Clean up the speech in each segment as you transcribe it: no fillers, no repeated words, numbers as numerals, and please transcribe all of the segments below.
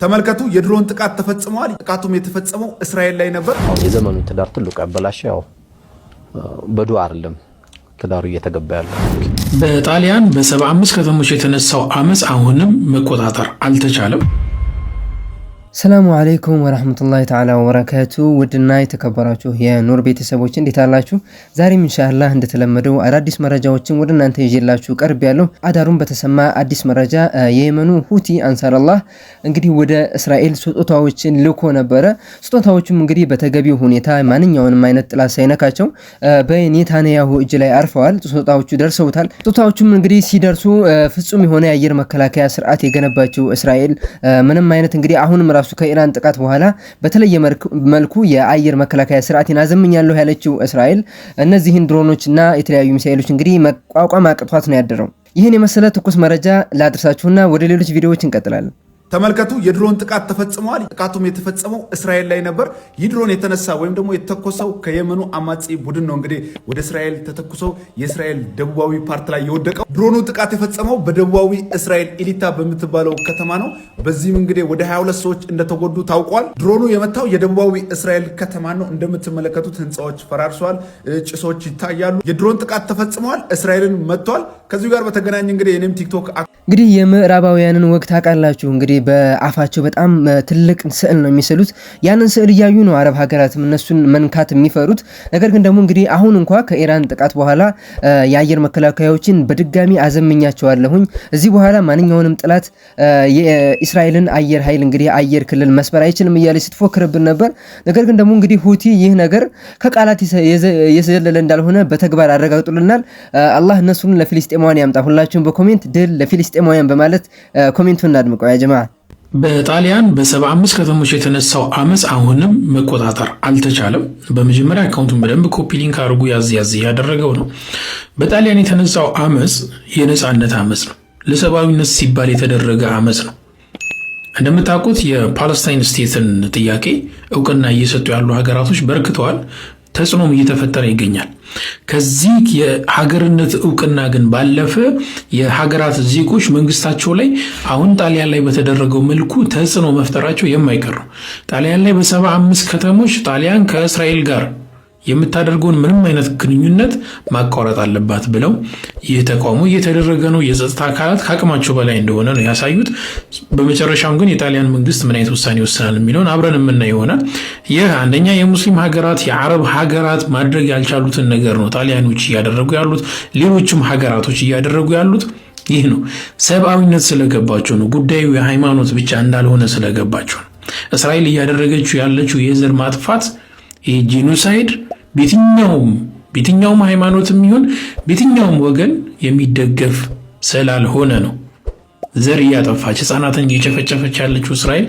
ተመልከቱ የድሮን ጥቃት ተፈጽሟል። ጥቃቱም የተፈጸመው እስራኤል ላይ ነበር። የዘመኑ ትዳር ትልቁ ያበላሸው በዱዓ አይደለም ትዳሩ እየተገባ ያለው። በጣሊያን በ75 ከተሞች የተነሳው አመጽ አሁንም መቆጣጠር አልተቻለም። ሰላሙ አለይኩም ወራህመቱላሂ ተዓላ ወበረካቱ። ውድና የተከበራችሁ የኑር ቤተሰቦች እንዴት አላችሁ? ዛሬም ኢንሻአላህ እንደተለመደው አዳዲስ መረጃዎችን ወደ እናንተ ይዤላችሁ ቀርብ ያለው። አዳሩን በተሰማ አዲስ መረጃ የየመኑ ሁቲ አንሳራላህ እንግዲህ ወደ እስራኤል ስጦታዎችን ልኮ ነበረ። ስጦታዎቹም እንግዲህ በተገቢው ሁኔታ ማንኛውንም አይነት ጥላት ሳይነካቸው በኔታንያሁ እጅ ላይ አርፈዋል። ስጦታዎቹ ደርሰውታል። ስጦታዎቹም እንግዲህ ሲደርሱ ፍጹም የሆነ የአየር መከላከያ ስርዓት የገነባቸው እስራኤል ምንም አይነት እንግዲህ አሁንም ከኢራን ጥቃት በኋላ በተለየ መልኩ የአየር መከላከያ ስርዓትን አዘምኛለሁ ያለችው እስራኤል እነዚህን ድሮኖችና የተለያዩ ሚሳኤሎች እንግዲህ መቋቋም አቅቷት ነው ያደረው። ይህን የመሰለ ትኩስ መረጃ ላድርሳችሁና ወደ ሌሎች ቪዲዮዎች እንቀጥላለን። ተመልከቱ የድሮን ጥቃት ተፈጽሟል። ጥቃቱም የተፈጸመው እስራኤል ላይ ነበር። ይህ ድሮን የተነሳ ወይም ደግሞ የተተኮሰው ከየመኑ አማጺ ቡድን ነው። እንግዲህ ወደ እስራኤል ተተኩሰው የእስራኤል ደቡባዊ ፓርት ላይ የወደቀው ድሮኑ ጥቃት የፈጸመው በደቡባዊ እስራኤል ኢሊታ በምትባለው ከተማ ነው። በዚህም እንግዲህ ወደ 22 ሰዎች እንደተጎዱ ታውቋል። ድሮኑ የመታው የደቡባዊ እስራኤል ከተማ ነው። እንደምትመለከቱት ህንፃዎች ፈራርሰዋል፣ ጭሶች ይታያሉ። የድሮን ጥቃት ተፈጽሟል። እስራኤልን መጥቷል። ከዚሁ ጋር በተገናኘ እንግዲህ የኔም ቲክቶክ እንግዲህ የምዕራባውያንን ወቅት አቃላችሁ እንግዲህ በአፋቸው በጣም ትልቅ ስዕል ነው የሚስሉት። ያንን ስዕል እያዩ ነው አረብ ሀገራትም እነሱን መንካት የሚፈሩት። ነገር ግን ደግሞ እንግዲህ አሁን እንኳን ከኢራን ጥቃት በኋላ የአየር መከላከያዎችን በድጋሚ አዘምኛቸዋለሁኝ፣ እዚህ በኋላ ማንኛውንም ጥላት የእስራኤልን አየር ኃይል እንግዲህ አየር ክልል መስበር አይችልም እያለች ስትፎክርብን ነበር። ነገር ግን ደግሞ እንግዲህ ሁቲ ይህ ነገር ከቃላት የዘለለ እንዳልሆነ በተግባር አረጋግጦልናል። አላህ እነሱን ለፊልስጤማውያን ያምጣ። ሁላችሁም በኮሜንት ድል ለፊልስጤማውያን በማለት ኮሜንቱን እናድምቀው ያ ጀማዓ። በጣሊያን በ75 ከተሞች የተነሳው አመጽ አሁንም መቆጣጠር አልተቻለም። በመጀመሪያ አካውንቱን በደንብ ኮፒ ሊንክ አድርጉ፣ ያዝ ያደረገው ነው። በጣሊያን የተነሳው አመጽ የነጻነት አመጽ ነው። ለሰብአዊነት ሲባል የተደረገ አመጽ ነው። እንደምታውቁት የፓለስታይን ስቴትን ጥያቄ እውቅና እየሰጡ ያሉ ሀገራቶች በርክተዋል። ተጽዕኖም እየተፈጠረ ይገኛል። ከዚህ የሀገርነት እውቅና ግን ባለፈ የሀገራት ዜጎች መንግስታቸው ላይ አሁን ጣሊያን ላይ በተደረገው መልኩ ተጽዕኖ መፍጠራቸው የማይቀር ነው። ጣሊያን ላይ በ75 ከተሞች ጣሊያን ከእስራኤል ጋር የምታደርገውን ምንም አይነት ግንኙነት ማቋረጥ አለባት ብለው ይህ ተቃውሞ እየተደረገ ነው። የጸጥታ አካላት ከአቅማቸው በላይ እንደሆነ ነው ያሳዩት። በመጨረሻም ግን የጣሊያን መንግስት ምን አይነት ውሳኔ ይወስናል የሚለውን አብረን የምናየው ይሆናል። ይህ አንደኛ የሙስሊም ሀገራት የአረብ ሀገራት ማድረግ ያልቻሉትን ነገር ነው ጣሊያኖች እያደረጉ ያሉት፣ ሌሎችም ሀገራቶች እያደረጉ ያሉት ይህ ነው። ሰብአዊነት ስለገባቸው ነው። ጉዳዩ የሃይማኖት ብቻ እንዳልሆነ ስለገባቸው ነው። እስራኤል እያደረገችው ያለችው የዘር ማጥፋት ይህ ጄኖሳይድ በየትኛውም ሃይማኖትም ይሁን በየትኛውም ወገን የሚደገፍ ስላልሆነ ነው ዘር እያጠፋች ህፃናትን እየጨፈጨፈች ያለችው እስራኤል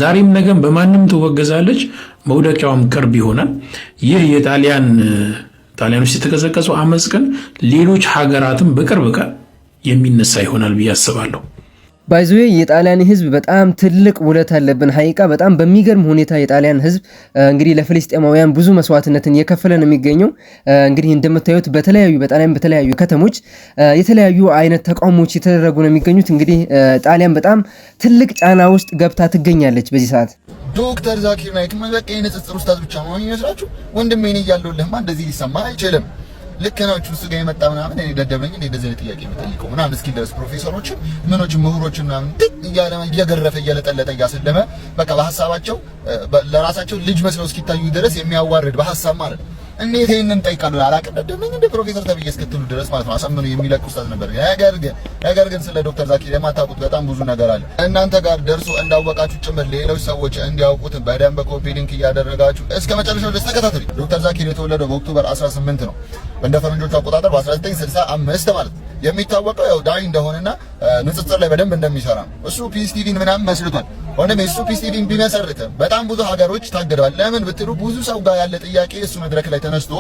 ዛሬም ነገም በማንም ትወገዛለች፣ መውደቂያውም ቅርብ ይሆናል። ይህ ጣሊያኖች የተቀሰቀሰው አመጽ ግን ሌሎች ሀገራትም በቅርብ ቀን የሚነሳ ይሆናል ብዬ አስባለሁ። ባይዘዌ የጣሊያን ህዝብ በጣም ትልቅ ውለታ አለብን። ሀቂቃ በጣም በሚገርም ሁኔታ የጣሊያን ህዝብ እንግዲህ ለፍልስጤማውያን ብዙ መስዋዕትነትን የከፈለ ነው የሚገኘው። እንግዲህ እንደምታዩት በጣሊያን በተለያዩ ከተሞች የተለያዩ አይነት ተቃውሞዎች የተደረጉ ነው የሚገኙት። እንግዲህ ጣሊያን በጣም ትልቅ ጫና ውስጥ ገብታ ትገኛለች በዚህ ሰዓት። ዶክተር ዛኪር ናይክ በቃ የንጽጽር ኡስታዝ ብቻ ነው የሚመስላችሁ? ወንድሜ እኔ እያለሁልህማ እንደዚህ ሊሰማ አይችልም። ልክ ናችሁ። እሱ ጋር የመጣ ምናምን እኔ ደደብነኝ እኔ እንደዚህ አይነት ጥያቄ የምጠይቀው ምናምን እስኪ ድረስ ፕሮፌሰሮች ምኖች ምሁሮች ምናምን እየገረፈ እየለጠለጠ እያሰለመ በቃ በሐሳባቸው ለራሳቸው ልጅ መስለው እስኪታዩ ድረስ የሚያዋርድ በሐሳብ ማለት ነው። እንዴት ይሄንን ጠይቃለሁ አላውቅም። ደደብነኝ እንደ ፕሮፌሰር ተብዬ እስክትሉ ድረስ ማለት ነው። አሳምነው የሚለቅ ኡስታዝ ነበር። ነገር ግን ስለ ዶክተር ዛኪር የማታውቁት በጣም ብዙ ነገር አለ። እናንተ ጋር ደርሶ እንዳወቃችሁ ጭምር ሌሎች ሰዎች እንዲያውቁት በደንብ ኮፒ ሊንክ እያደረጋችሁ እስከ መጨረሻው ድረስ ተከታተሉ። ዶክተር ዛኪር የተወለደው በኦክቶበር 18 ነው እንደ ፈረንጆቹ አቆጣጠር በ1965 ማለት ነው። የሚታወቀው ያው ዳይ እንደሆነና ንጽጽር ላይ በደንብ እንደሚሰራ ነው። እሱ ፒኤስቲቪን ምናምን መስርቷል። ወንድሜ እሱ ፒኤስቲቪን ቢመሰርት በጣም ብዙ ሀገሮች ታገደዋል። ለምን ብትሉ ብዙ ሰው ጋር ያለ ጥያቄ እሱ መድረክ ላይ ተነስቶ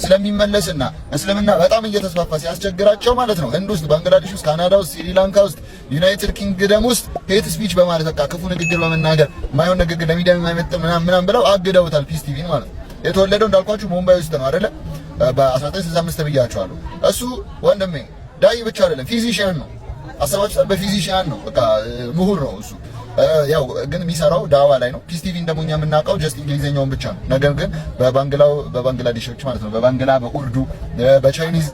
ስለሚመለስና እስልምና በጣም እየተስፋፋ ሲያስቸግራቸው ማለት ነው። ህንድ ውስጥ፣ ባንግላዴሽ ውስጥ፣ ካናዳ ውስጥ፣ ስሪላንካ ውስጥ፣ ዩናይትድ ኪንግደም ውስጥ ሄት ስፒች በማለት በቃ ክፉ ንግግር በመናገር ማይሆን ንግግር ለሚዲያ የማይመጥን ምናምን ብለው አግደውታል ፒኤስቲቪን ማለት ነው። የተወለደው እንዳልኳችሁ ሙምባይ ውስጥ ነው አይደለ? በ1965 ተብያቸዋለሁ። እሱ ወንድሜ ዳይ ብቻ አይደለም ፊዚሺያን ነው። አሰባችሁ በፊዚሺያን ነው። በቃ ምሁር ነው እሱ። ያው ግን የሚሰራው ዳዋ ላይ ነው። ፒስ ቲቪ እንደሞኛ የምናውቀው ጀስት እንግሊዘኛውን ብቻ ነው። ነገር ግን በባንግላዴሾች ማለት ነው በባንግላ በኡርዱ በቻይኒዝ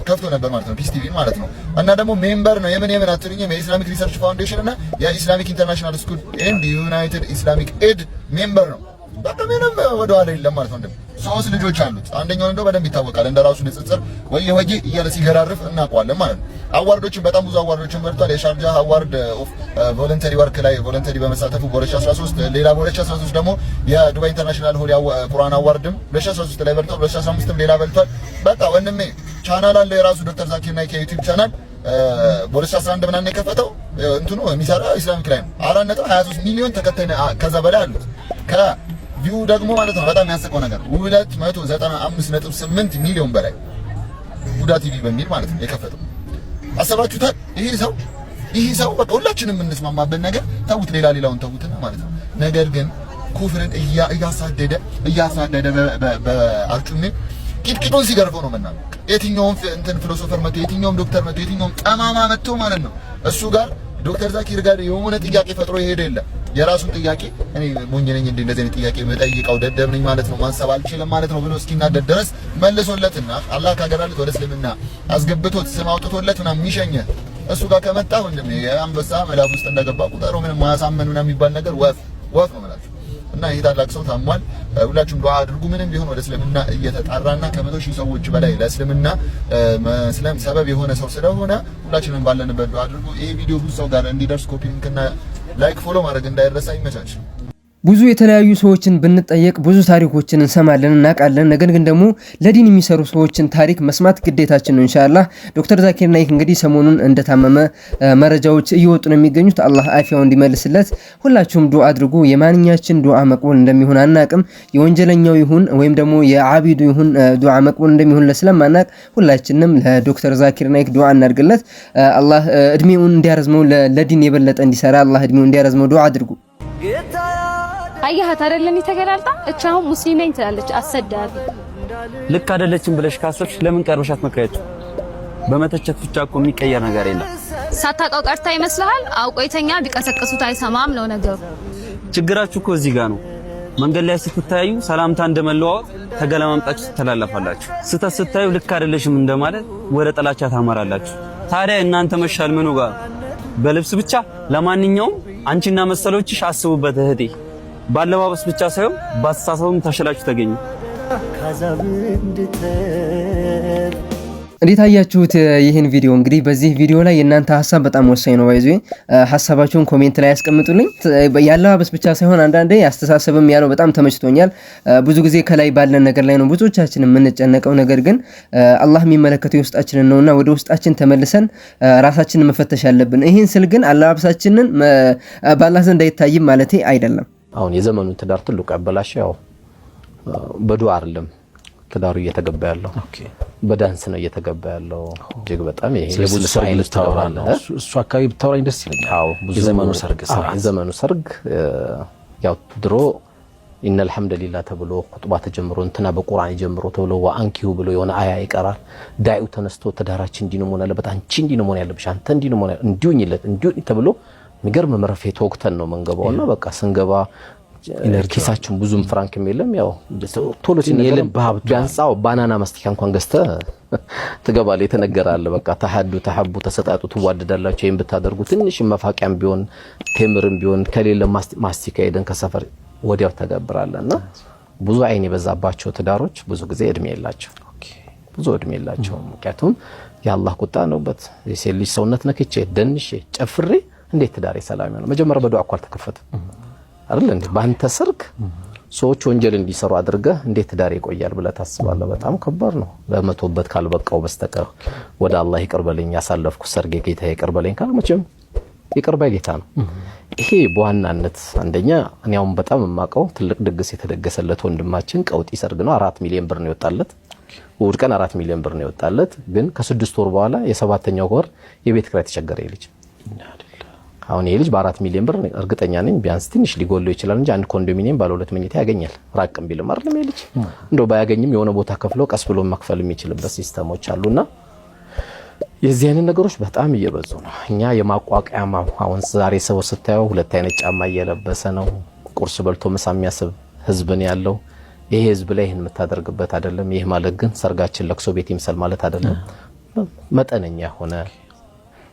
ከፍቶ ነበር ማለት ነው ፒስ ቲቪ ማለት ነው። እና ደግሞ ሜምበር ነው የምን አትሉኝም የኢስላሚክ ሪሰርች ፋውንዴሽን እና የኢስላሚክ ኢንተርናሽናል ስኩል ኤንድ ዩናይትድ ኢስላሚክ ኤድ ሜምበር ነው። በቃ ምንም ወደ ኋላ የለም ማለት ነው። 3 ልጆች አሉት። አንደኛው እንደው በደንብ ይታወቃል እንደራሱ ንጽጽር ወይ እያለ ሲገራርፍ እናውቀዋለን ማለት ነው። አዋርዶችን በጣም ብዙ አዋርዶችን በርቷል። የሻርጃ አዋርድ ኦፍ ቮለንተሪ ወርክ ላይ ቮለንተሪ በመሳተፉ በ2013 ሌላ በ2013 ደግሞ የዱባይ ኢንተርናሽናል ሆሊ ቁርአን አዋርድም 2013 ላይ በልቷል። 2015ም ሌላ በልቷል። በቃ ወንድሜ ቻናል አለ የራሱ ዶክተር ዛኪር ናይክ የዩቲዩብ ቻናል በ2011 ምናምን የከፈተው እንትኑ የሚሰራው ኢስላሚክ ላይ ነው። 4.23 ሚሊዮን ተከታይ ከዛ በላይ አሉት። ከቪው ደግሞ ማለት ነው በጣም ያስቀው ነገር 295.8 ሚሊዮን በላይ ሁዳ ቲቪ በሚል ማለት ነው የከፈተው። አሰባችሁታል? ይሄ ሰው በቃ ሁላችንም የምንስማማበት ነገር ተውት፣ ሌላውን ተውትና ማለት ነው። ነገር ግን ኩፍርን እያሳደደ በአርጩሜ ቂጥቂጡን ሲገርፈው ነው መናም የትኛውም እንትን ፊሎሶፈር መጥቶ የትኛውም ዶክተር መጥቶ የትኛውም ጠማማ መጥቶ ማለት ነው እሱ ጋር ዶክተር ዛኪር ጋር የሆነ ጥያቄ ፈጥሮ ይሄድ የለም። የራሱን ጥያቄ እኔ ሞኝ ነኝ እንደዚህ አይነት ጥያቄ መጠይቀው ደደብ ነኝ ማለት ነው ማንሰብ አልችልም ማለት ነው ብሎ እስኪናደድ ድረስ መልሶለትና አላህ ካገራለት ወደ እስልምና አስገብቶት ስም አውጥቶለት ምናምን የሚሸኘ እሱ ጋር ከመጣ ወንድም የአንበሳ መዳፍ ውስጥ እንደገባ ቁጠሩ። ምንም ማያሳመን ምናምን የሚባል ነገር ወፍ ነው ማለት እና ይሄ ታላቅ ሰው ታሟል። ሁላችሁም ዱዓ አድርጉ። ምንም ቢሆን ወደ እስልምና እየተጣራና ከ100,000 ሰዎች በላይ ለእስልምና መስለም ሰበብ የሆነ ሰው ስለሆነ ሁላችንም ባለንበት ዱዓ አድርጉ። ይሄ ቪዲዮ ብዙ ሰው ጋር እንዲደርስ ኮፒ ሊንክና ላይክ ፎሎ ማድረግ እንዳይረሳ። ይመቻች። ብዙ የተለያዩ ሰዎችን ብንጠየቅ ብዙ ታሪኮችን እንሰማለን እናውቃለን። ነገር ግን ደግሞ ለዲን የሚሰሩ ሰዎችን ታሪክ መስማት ግዴታችን ነው። ኢንሻአላህ ዶክተር ዛኪር ናይክ እንግዲህ ሰሞኑን እንደታመመ መረጃዎች እየወጡ ነው የሚገኙት። አላህ አፊያውን እንዲመልስለት ሁላችሁም ዱዓ አድርጉ። የማንኛችን ዱዓ መቅቡል እንደሚሆን አናቅም። የወንጀለኛው ይሁን ወይም ደግሞ የዓቢዱ ይሁን ዱዓ መቅቡል እንደሚሆን ለስለማናቅ ሁላችንም ለዶክተር ዛኪር ናይክ ዱዓ እናድርግለት። አላህ እድሜውን እንዲያረዝመው ለዲን የበለጠ እንዲሰራ አላህ እድሜውን እንዲያረዝመው ዱዓ አድርጉ። አያት አይደለም የተገላልጣ እቻው ሙስሊም ነኝ ትላለች። አሰዳቢ ልክ አይደለችም ብለሽ ካሰብሽ ለምን ቀርበሻት መከራችሁ? በመተቸት ብቻ እኮ የሚቀየር ነገር የለም። ሳታውቀው ቀርታ ይመስልሃል? አውቆይተኛ ቢቀሰቅሱት አይሰማም ነው ነገሩ። ችግራችሁ እኮ እዚህ ጋር ነው። መንገድ ላይ ስትታዩ ሰላምታ እንደመለዋወጥ ተገለማምጣችሁ ትተላለፋላችሁ። ስታዩ ልክ አይደለሽም እንደማለት ወደ ጥላቻ ታመራላችሁ። ታዲያ እናንተ መሻል ምኑ ጋር? በልብስ ብቻ? ለማንኛውም አንቺና መሰሎችሽ አስቡበት እህቴ። ባለባበስ ብቻ ሳይሆን ባስተሳሰብም ተሽላችሁ ተገኙ። እንዴት አያችሁት ይህን ቪዲዮ? እንግዲህ በዚህ ቪዲዮ ላይ የእናንተ ሀሳብ በጣም ወሳኝ ነው። ባይዙ ሀሳባችሁን ኮሜንት ላይ ያስቀምጡልኝ። ያለባበስ ብቻ ሳይሆን አንዳንዴ አስተሳሰብም ያለው በጣም ተመችቶኛል። ብዙ ጊዜ ከላይ ባለን ነገር ላይ ነው ብዙዎቻችን የምንጨነቀው። ነገር ግን አላህ የሚመለከተው የውስጣችንን ነውና ወደ ውስጣችን ተመልሰን ራሳችንን መፈተሽ አለብን። ይህን ስል ግን አለባበሳችንን በአላህ ዘንድ አይታይም ማለቴ አይደለም። አሁን የዘመኑ ትዳር ትልቁ ያበላሸው ያው በዱዓ አይደለም ትዳሩ እየተገባ ያለው በዳንስ ነው እየተገባ ያለው። እጅግ በጣም ይሄ የብዙ ሰርግ ልታወራ ነው። እሱ አካባቢ ብታወራኝ ደስ ይለኛል። አዎ የዘመኑ ሰርግ ያው ድሮ ኢነል ሐምደሊላህ ተብሎ ኹጥባ ተጀምሮ እንትና በቁርአን ጀምሮ ተብሎ ወአንኪሁ ብሎ የሆነ አያ ይቀራል። ዳኢው ተነስቶ ትዳራችን እንዲህ ነው መሆን ያለበት፣ አንቺ እንዲህ ነው መሆን ያለብሽ፣ አንተ እንዲህ ነው መሆን ያለበት፣ እንዲሁኝ ተብሎ የሚገርም መረፌ ተወክተን ነው መንገባውና በቃ ስንገባ ኪሳችን ብዙም ፍራንክም የለም። ያው ቶሎ ሲነገር ቢያንሳው ባናና ማስቲካ እንኳን ገዝተ ትገባለህ የተነገራለ። በቃ ተሐቡ ተሰጣጡ ትዋደዳላችሁ። ይሄን ብታደርጉ ትንሽ መፋቂያም ቢሆን ቴምርም ቢሆን ከሌለ ማስቲካ ሄደን ከሰፈር ወዲያው ተገብራለና ብዙ አይን የበዛባቸው ትዳሮች ብዙ ጊዜ እድሜ የላቸው። ምክንያቱም የአላህ ቁጣ ነውበት። የሴት ልጅ ሰውነት ነክቼ ደንሼ ጨፍሬ እንዴት ትዳሬ ሰላም ነው? መጀመሪያ በዱዓ አቋል ተከፈተ አይደል እንዴ? ባንተ ሰርግ ሰዎች ወንጀል እንዲሰሩ አድርገህ እንዴት ትዳሬ ይቆያል ብለህ ታስባለህ? በጣም ከባድ ነው። በመቶበት ካልበቃው በስተቀር ወደ አላህ ይቅርበልኝ ያሳለፍኩ ሰርግ ጌታ ይቅርበልኝ ካለ መቼም ይቅርባይ ጌታ ነው። ይሄ በዋናነት አንደኛ እኔ አሁን በጣም የማውቀው ትልቅ ድግስ የተደገሰለት ወንድማችን ቀውጢ ሰርግ ነው። 4 ሚሊዮን ብር ነው የወጣለት። እሑድ ቀን 4 ሚሊዮን ብር ነው የወጣለት። ግን ከ6 ወር በኋላ የ7ኛው ወር የቤት ኪራይ ተቸገረ ይልጅ። አሁን ይሄ ልጅ በ4 ሚሊዮን ብር እርግጠኛ ነኝ ቢያንስ ትንሽ ሊጎለው ይችላል እንጂ አንድ ኮንዶሚኒየም ባለ 2 መኝታ ያገኛል። ራቅም ቢልም አይደለም ይሄ ልጅ እንደው ባያገኝም የሆነ ቦታ ከፍሎ ቀስ ብሎ መክፈል የሚችልበት ሲስተሞች አሉና የዚህ አይነት ነገሮች በጣም እየበዙ ነው። እኛ የማቋቋም አሁን ዛሬ ሰው ስታየው ሁለት አይነት ጫማ እየለበሰ ነው። ቁርስ በልቶ ምሳ የሚያስብ ህዝብ ነው ያለው። ይሄ ህዝብ ላይ ይሄን የምታደርግበት አይደለም። ይሄ ማለት ግን ሰርጋችን ለቅሶ ቤት ይምሰል ማለት አይደለም። መጠነኛ ሆነ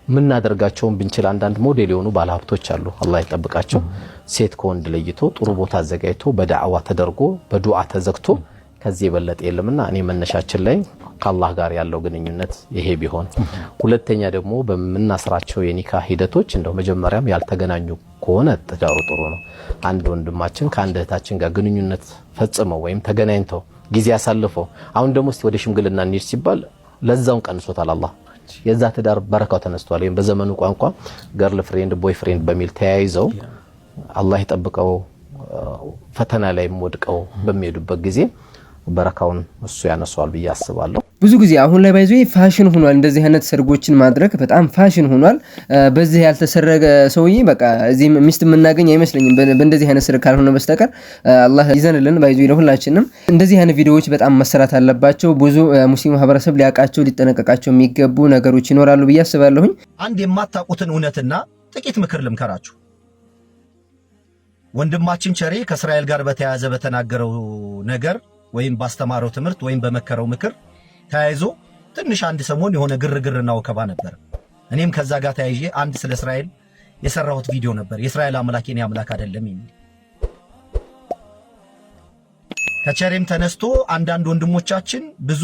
ምናደርጋቸውን ብንችል አንዳንድ ሞዴል የሆኑ ባለሀብቶች አሉ። አላህ ይጠብቃቸው። ሴት ከወንድ ለይቶ ጥሩ ቦታ አዘጋጅቶ በዳዕዋ ተደርጎ በዱዓ ተዘግቶ ከዚህ የበለጠ የለምና እኔ መነሻችን ላይ ከአላህ ጋር ያለው ግንኙነት ይሄ ቢሆን፣ ሁለተኛ ደግሞ በመናስራቸው የኒካህ ሂደቶች እንደው መጀመሪያም ያልተገናኙ ከሆነ ትዳሩ ጥሩ ነው። አንድ ወንድማችን ከአንድ እህታችን ጋር ግንኙነት ፈጽመው ወይም ተገናኝተው ጊዜ ያሳልፈው አሁን ደግሞ እስቲ ወደ ሽምግልና እንሂድ ሲባል ለዛውን ቀንሶታል አላህ። የዛ ትዳር በረካው ተነስቷል። ወይም በዘመኑ ቋንቋ ገርል ፍሬንድ ቦይ ፍሬንድ በሚል ተያይዘው አላህ ይጠብቀው ፈተና ላይ ወድቀው በሚሄዱበት ጊዜ በረካውን እሱ ያነሷል ብዬ አስባለሁ። ብዙ ጊዜ አሁን ላይ ባይዞ ፋሽን ሆኗል። እንደዚህ አይነት ሰርጎችን ማድረግ በጣም ፋሽን ሆኗል። በዚህ ያልተሰረገ ሰውዬ በቃ እዚህ ሚስት የምናገኝ አይመስለኝም በእንደዚህ አይነት ሰርግ ካልሆነ በስተቀር አላህ ይዘንልን። ባይዞ ለሁላችንም እንደዚህ አይነት ቪዲዮዎች በጣም መሰራት አለባቸው። ብዙ ሙስሊም ማህበረሰብ ሊያውቃቸው ሊጠነቀቃቸው የሚገቡ ነገሮች ይኖራሉ ብዬ አስባለሁኝ። አንድ የማታውቁትን እውነትና ጥቂት ምክር ልምከራችሁ። ወንድማችን ቸሬ ከእስራኤል ጋር በተያያዘ በተናገረው ነገር ወይም ባስተማረው ትምህርት ወይም በመከረው ምክር ተያይዞ ትንሽ አንድ ሰሞን የሆነ ግርግርና ወከባ ነበር። እኔም ከዛ ጋር ተያይዤ አንድ ስለ እስራኤል የሰራሁት ቪዲዮ ነበር። የእስራኤል አምላክ የኔ አምላክ አይደለም የሚል ከቸሬም ተነስቶ አንዳንድ ወንድሞቻችን ብዙ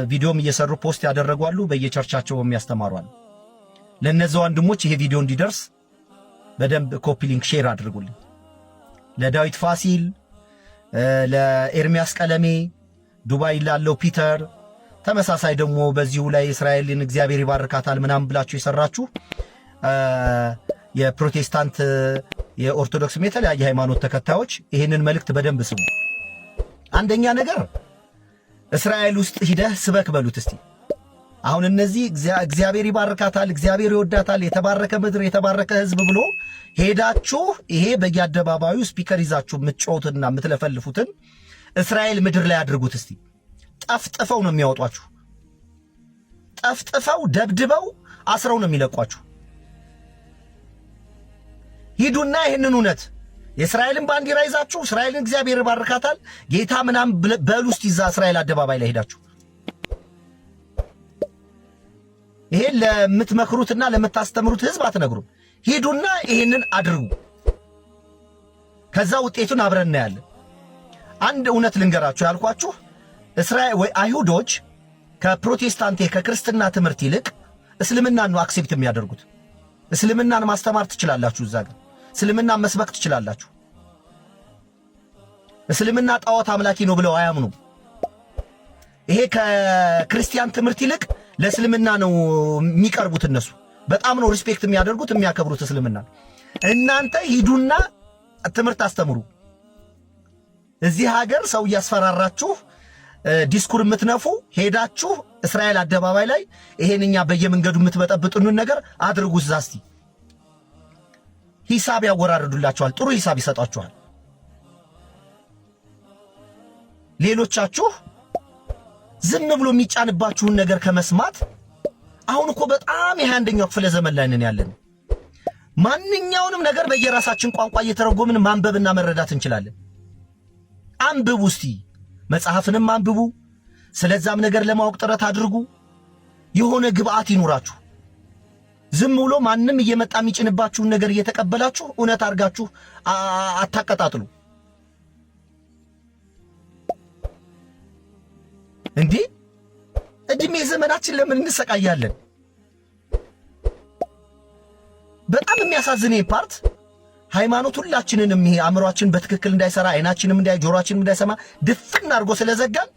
ቪዲዮም እየሰሩ ፖስት ያደረጓሉ፣ በየቸርቻቸውም ያስተማሯል። ለነዚህ ወንድሞች ይሄ ቪዲዮ እንዲደርስ በደንብ ኮፒ ሊንክ ሼር አድርጉልኝ። ለዳዊት ፋሲል፣ ለኤርሚያስ ቀለሜ፣ ዱባይ ላለው ፒተር፣ ተመሳሳይ ደግሞ በዚሁ ላይ እስራኤልን እግዚአብሔር ይባርካታል ምናምን ብላችሁ የሰራችሁ የፕሮቴስታንት የኦርቶዶክስ የተለያየ ሃይማኖት ተከታዮች ይህንን መልእክት በደንብ ስሙ። አንደኛ ነገር እስራኤል ውስጥ ሂደህ ስበክ በሉት እስቲ። አሁን እነዚህ እግዚአብሔር ይባርካታል፣ እግዚአብሔር ይወዳታል፣ የተባረከ ምድር፣ የተባረከ ህዝብ ብሎ ሄዳችሁ ይሄ በየአደባባዩ ስፒከር ይዛችሁ የምትጮቱትና የምትለፈልፉትን እስራኤል ምድር ላይ አድርጉት እስቲ። ጠፍጥፈው ነው የሚያወጧችሁ። ጠፍጥፈው ደብድበው አስረው ነው የሚለቋችሁ። ሂዱና ይህንን እውነት የእስራኤልን ባንዲራ ይዛችሁ እስራኤልን እግዚአብሔር ይባርካታል ጌታ ምናምን በሉ እስቲ እዛ እስራኤል አደባባይ ላይ ሄዳችሁ ይሄን ለምትመክሩትና ለምታስተምሩት ህዝብ አትነግሩም። ሂዱና ይሄንን አድርጉ። ከዛ ውጤቱን አብረን እናያለን። አንድ እውነት ልንገራችሁ ያልኳችሁ እስራኤል ወይ አይሁዶች ከፕሮቴስታንት ከክርስትና ትምህርት ይልቅ እስልምናን ነው አክሴፕት የሚያደርጉት። እስልምናን ማስተማር ትችላላችሁ፣ እዛ ጋር እስልምናን መስበክ ትችላላችሁ። እስልምና ጣዖት አምላኪ ነው ብለው አያምኑም። ይሄ ከክርስቲያን ትምህርት ይልቅ ለእስልምና ነው የሚቀርቡት። እነሱ በጣም ነው ሪስፔክት የሚያደርጉት የሚያከብሩት እስልምና። እናንተ ሂዱና ትምህርት አስተምሩ። እዚህ ሀገር ሰው እያስፈራራችሁ ዲስኩር የምትነፉ ሄዳችሁ እስራኤል አደባባይ ላይ ይሄንኛ በየመንገዱ የምትበጠብጡንን ነገር አድርጉ። እዛ እስቲ ሂሳብ ያወራርዱላችኋል፣ ጥሩ ሂሳብ ይሰጣችኋል። ሌሎቻችሁ ዝም ብሎ የሚጫንባችሁን ነገር ከመስማት አሁን እኮ በጣም የ21ኛው ክፍለ ዘመን ላይ ነን ያለን። ማንኛውንም ነገር በየራሳችን ቋንቋ እየተረጎምን ማንበብና መረዳት እንችላለን። አንብቡ እስቲ፣ መጽሐፍንም አንብቡ። ስለዛም ነገር ለማወቅ ጥረት አድርጉ። የሆነ ግብአት ይኑራችሁ። ዝም ብሎ ማንም እየመጣ የሚጭንባችሁን ነገር እየተቀበላችሁ እውነት አድርጋችሁ አታቀጣጥሉ። እንዴ እድሜ ዘመናችን ለምን እንሰቃያለን? በጣም የሚያሳዝነኝ ፓርት ሃይማኖት ሁላችንንም ይሄ አእምሯችን በትክክል እንዳይሰራ አይናችንም እንዳይ ጆሮአችንም እንዳይሰማ ድፍን አድርጎ ስለዘጋን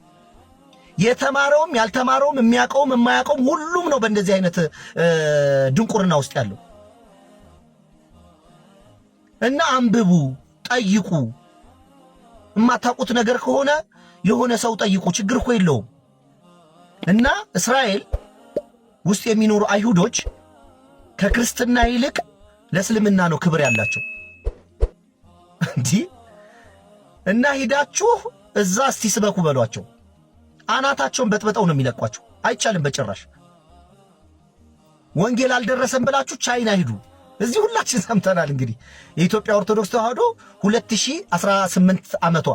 የተማረውም ያልተማረውም የሚያውቀውም የማያውቀውም ሁሉም ነው በእንደዚህ አይነት ድንቁርና ውስጥ ያለው። እና አንብቡ፣ ጠይቁ። የማታውቁት ነገር ከሆነ የሆነ ሰው ጠይቁ፣ ችግር እኮ የለውም። እና እስራኤል ውስጥ የሚኖሩ አይሁዶች ከክርስትና ይልቅ ለእስልምና ነው ክብር ያላቸው። እንዲህ እና ሂዳችሁ እዛ እስቲ ስበኩ በሏቸው። አናታቸውን በጥበጠው ነው የሚለቋቸው። አይቻልም በጭራሽ። ወንጌል አልደረሰም ብላችሁ ቻይና ሂዱ። እዚህ ሁላችን ሰምተናል። እንግዲህ የኢትዮጵያ ኦርቶዶክስ ተዋህዶ 2018 ዓመቷ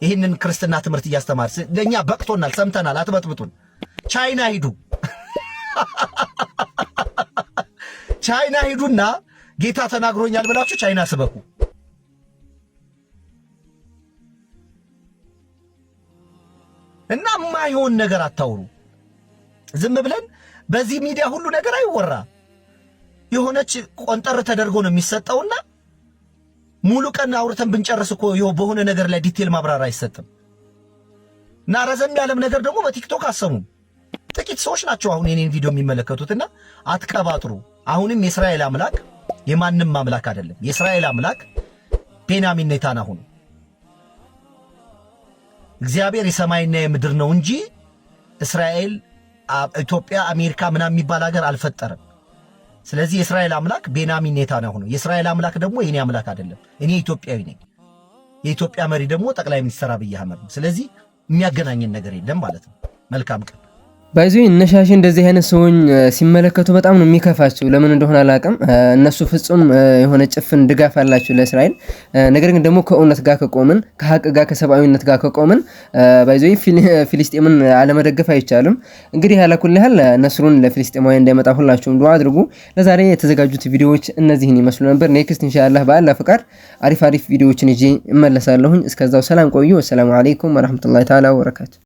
ይህንን ክርስትና ትምህርት እያስተማር ለኛ በቅቶናል፣ ሰምተናል። አትበጥብጡን። ቻይና ሂዱ፣ ቻይና ሂዱና ጌታ ተናግሮኛል ብላችሁ ቻይና ስበኩ። እና ማይሆን ነገር አታውሩ። ዝም ብለን በዚህ ሚዲያ ሁሉ ነገር አይወራ። የሆነች ቆንጠር ተደርጎ ነው የሚሰጠውና ሙሉ ቀን አውርተን ብንጨርስ እኮ በሆነ ነገር ላይ ዲቴል ማብራሪያ አይሰጥም። እና ረዘም ያለም ነገር ደግሞ በቲክቶክ አሰሙ። ጥቂት ሰዎች ናቸው አሁን የኔን ቪዲዮ የሚመለከቱትና አትቀባጥሩ። አሁንም የእስራኤል አምላክ የማንም አምላክ አይደለም። የእስራኤል አምላክ ቤንያሚን ኔታንያሁ ነው። እግዚአብሔር የሰማይና የምድር ነው እንጂ እስራኤል፣ ኢትዮጵያ፣ አሜሪካ ምናምን የሚባል ሀገር አልፈጠረም። ስለዚህ የእስራኤል አምላክ ቤንያሚን ኔታንያሁ ነው። የእስራኤል አምላክ ደግሞ የኔ አምላክ አይደለም። እኔ ኢትዮጵያዊ ነኝ። የኢትዮጵያ መሪ ደግሞ ጠቅላይ ሚኒስትር አብይ አህመድ ነው። ስለዚህ የሚያገናኘን ነገር የለም ማለት ነው። መልካም ቀን። ባይዞ እነሻሽ እንደዚህ አይነት ሰውን ሲመለከቱ በጣም ነው የሚከፋቸው። ለምን እንደሆነ አላውቅም። እነሱ ፍጹም የሆነ ጭፍን ድጋፍ አላቸው ለእስራኤል። ነገር ግን ደግሞ ከእውነት ጋር ከቆምን፣ ከሀቅ ጋር ከሰብአዊነት ጋር ከቆምን ባይዞ ፊሊስጤምን አለመደገፍ አይቻልም። እንግዲህ ያላኩል ያህል ነስሩን ለፊሊስጤማውያን እንዳይመጣ ሁላችሁም ዱዓ አድርጉ። ለዛሬ የተዘጋጁት ቪዲዮዎች እነዚህን ይመስሉ ነበር። ኔክስት ኢንሻአላህ በአላህ ፍቃድ አሪፍ ቪዲዮዎችን ይዤ እመለሳለሁኝ። እስከዛው ሰላም ቆዩ። ወሰላሙ አለይኩም ወራህመቱላሂ ተዓላ ወበረካቱ።